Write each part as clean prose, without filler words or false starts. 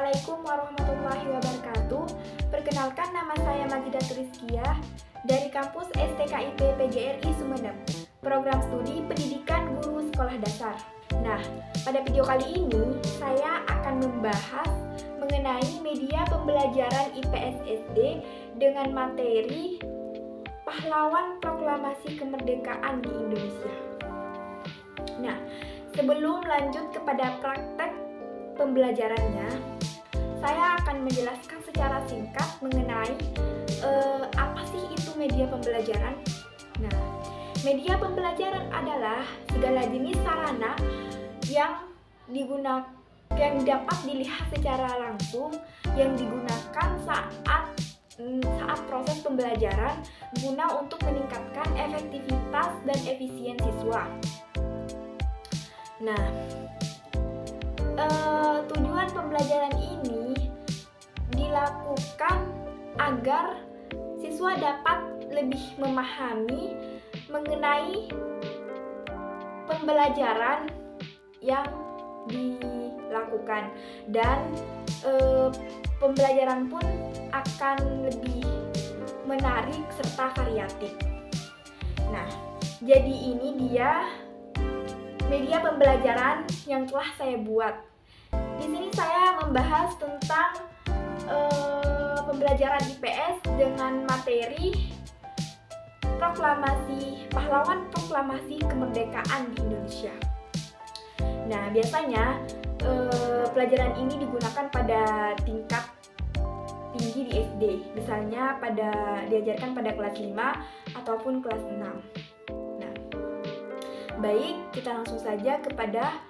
Assalamualaikum warahmatullahi wabarakatuh. Perkenalkan, nama saya Majidatul Rizkiyah dari kampus STKIP PGRI Sumeneb, program studi pendidikan guru sekolah dasar. Nah, pada video kali ini saya akan membahas mengenai media pembelajaran IPS SD dengan materi pahlawan proklamasi kemerdekaan di Indonesia. Nah, sebelum lanjut kepada praktek pembelajarannya, saya akan menjelaskan secara singkat mengenai apa sih itu media pembelajaran. Nah, media pembelajaran adalah segala jenis sarana yang dapat dilihat secara langsung yang digunakan saat proses pembelajaran guna untuk meningkatkan efektivitas dan efisien siswa. Nah, tujuan pembelajaran ini dilakukan agar siswa dapat lebih memahami mengenai pembelajaran yang dilakukan dan pembelajaran pun akan lebih menarik serta variatif. Nah, jadi ini dia media pembelajaran yang telah saya buat. Di sini saya membahas tentang pembelajaran IPS dengan materi pahlawan proklamasi kemerdekaan di Indonesia. Nah, biasanya pelajaran ini digunakan pada tingkat tinggi di SD, misalnya diajarkan pada kelas 5 ataupun kelas 6. Baik, kita langsung saja kepada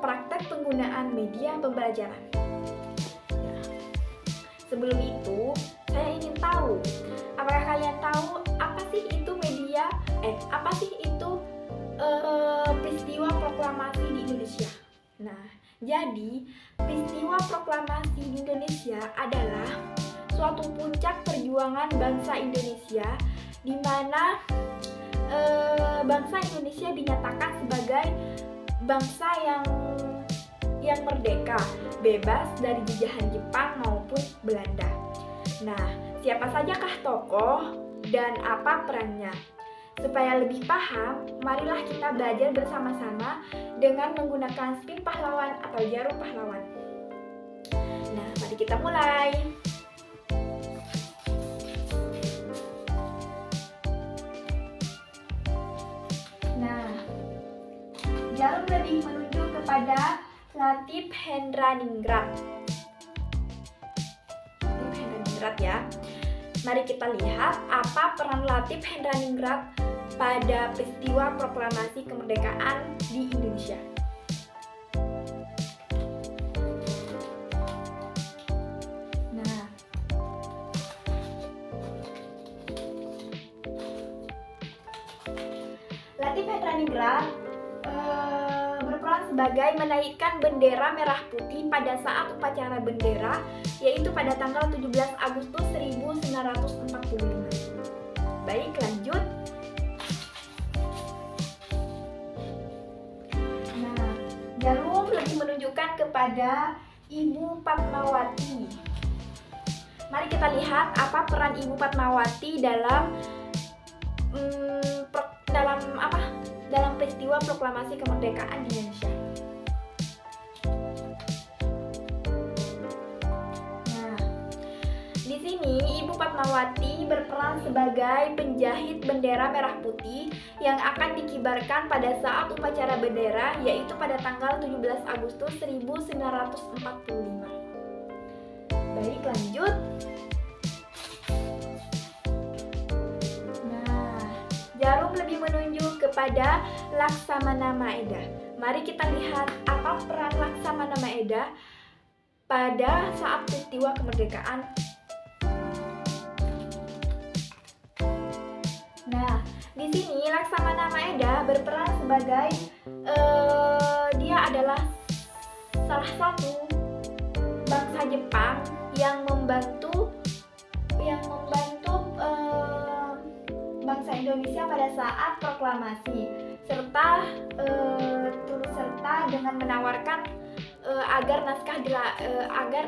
praktek penggunaan media pembelajaran. Nah, sebelum itu, saya ingin tahu, apakah kalian tahu apa sih itu peristiwa proklamasi di Indonesia? Nah, jadi peristiwa proklamasi di Indonesia adalah suatu puncak perjuangan bangsa Indonesia di mana bangsa Indonesia dinyatakan sebagai bangsa yang merdeka, bebas dari jajahan Jepang maupun Belanda. Nah, siapa sajakah tokoh dan apa perannya? Supaya lebih paham, marilah kita belajar bersama-sama dengan menggunakan spin pahlawan atau jarum pahlawan. Nah, mari kita mulai. Jarum lebih menunjuk kepada Latif Hendraningrat. Ya. Mari kita lihat apa peran Latif Hendraningrat pada peristiwa proklamasi kemerdekaan di Indonesia. Nah, Latif Hendraningrat berperan sebagai menaikkan bendera merah putih pada saat upacara bendera, yaitu pada tanggal 17 Agustus 1945. Baik, lanjut. Nah, jarum lebih menunjukkan kepada Ibu Fatmawati. Mari kita lihat apa peran Ibu Fatmawati dalam peristiwa proklamasi kemerdekaan di Indonesia. Nah, di sini Ibu Fatmawati berperan sebagai penjahit bendera merah putih yang akan dikibarkan pada saat upacara bendera, yaitu pada tanggal 17 Agustus 1945. Baik, lanjut. Jarum lebih menunjuk kepada Laksamana Maeda. Mari kita lihat apa peran Laksamana Maeda pada saat peristiwa kemerdekaan. Nah, di sini Laksamana Maeda berperan sebagai dia adalah salah satu bangsa Jepang yang membantu bangsa Indonesia pada saat proklamasi, serta turut serta dengan menawarkan agar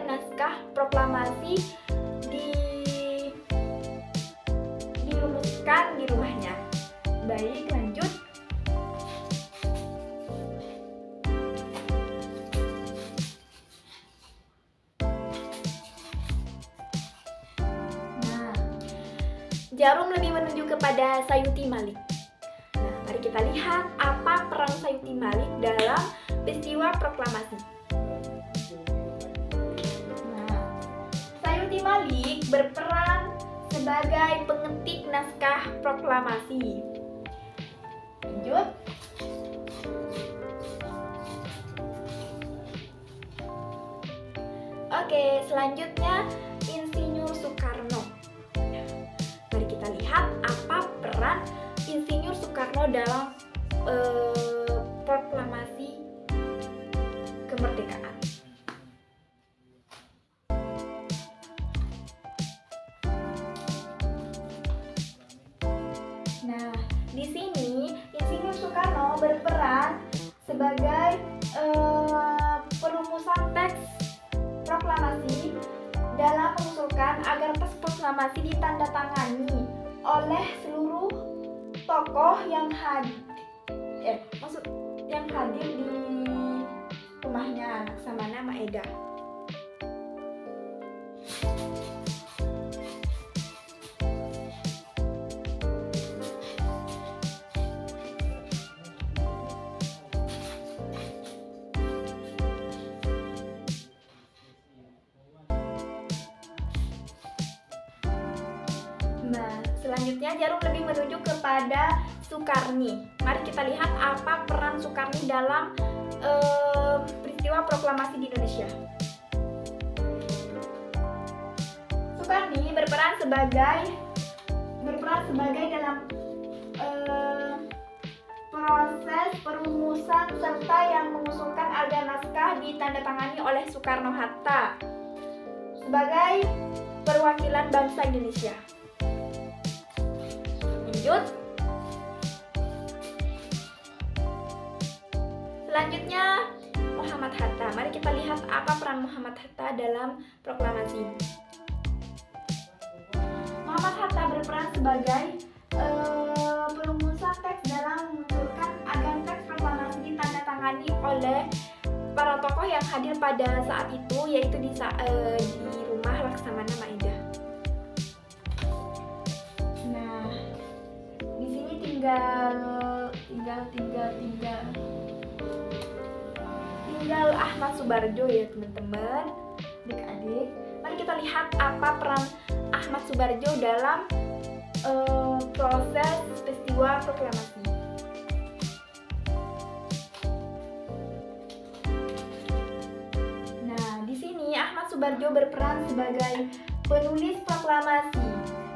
naskah proklamasi dirumuskan di rumahnya. Baik, lanjut. Nah, Jarum lebih menunjuk kepada Sayuti Malik. Nah, mari kita lihat apa peran Sayuti Malik dalam peristiwa proklamasi. Nah, Sayuti Malik berperan sebagai pengetik naskah proklamasi. Lanjut. Oke, selanjutnya Insinyur Soekarno. Mari kita lihat apa peran Insinyur Soekarno dalam proklamasi kemerdekaan. Nah, di sini Insinyur Soekarno berperan sebagai perumusan teks proklamasi dalam mengusulkan agar teks proklamasi ditandatangani oleh seluruh tokoh yang hadir di rumahnya Laksamana Maeda. Nah, selanjutnya Jarum lebih menunjuk kepada Soekarni. Mari kita lihat apa peran Soekarni dalam peristiwa proklamasi di Indonesia. Soekarni berperan sebagai dalam proses perumusan serta yang mengusulkan agar naskah ditandatangani oleh Soekarno-Hatta sebagai perwakilan bangsa Indonesia. Lanjut. Selanjutnya Muhammad Hatta. Mari kita lihat apa peran Muhammad Hatta dalam proklamasi. Muhammad Hatta berperan sebagai perumusan teks dalam mengusulkan agar teks proklamasi ditandatangani oleh para tokoh yang hadir pada saat itu, yaitu di rumah Laksamana Maeda. Nah, di sini tinggal Ahmad Soebardjo ya teman-teman, adik-adik. Mari kita lihat apa peran Ahmad Soebardjo dalam proses peristiwa proklamasi. Nah, di sini Ahmad Soebardjo berperan sebagai penulis proklamasi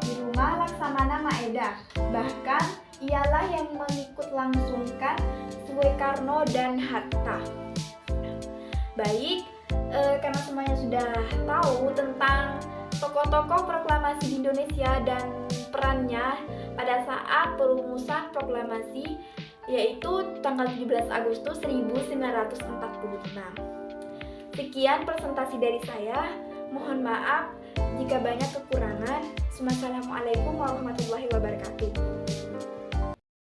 di rumah Laksamana Maeda. Bahkan ialah yang mengikut langsungkan Soekarno dan Hatta. Baik, karena semuanya sudah tahu tentang tokoh-tokoh proklamasi di Indonesia dan perannya pada saat perumusan proklamasi, yaitu tanggal 17 Agustus 1945. Sekian presentasi dari saya. Mohon maaf jika banyak kekurangan. Wassalamualaikum warahmatullahi wabarakatuh.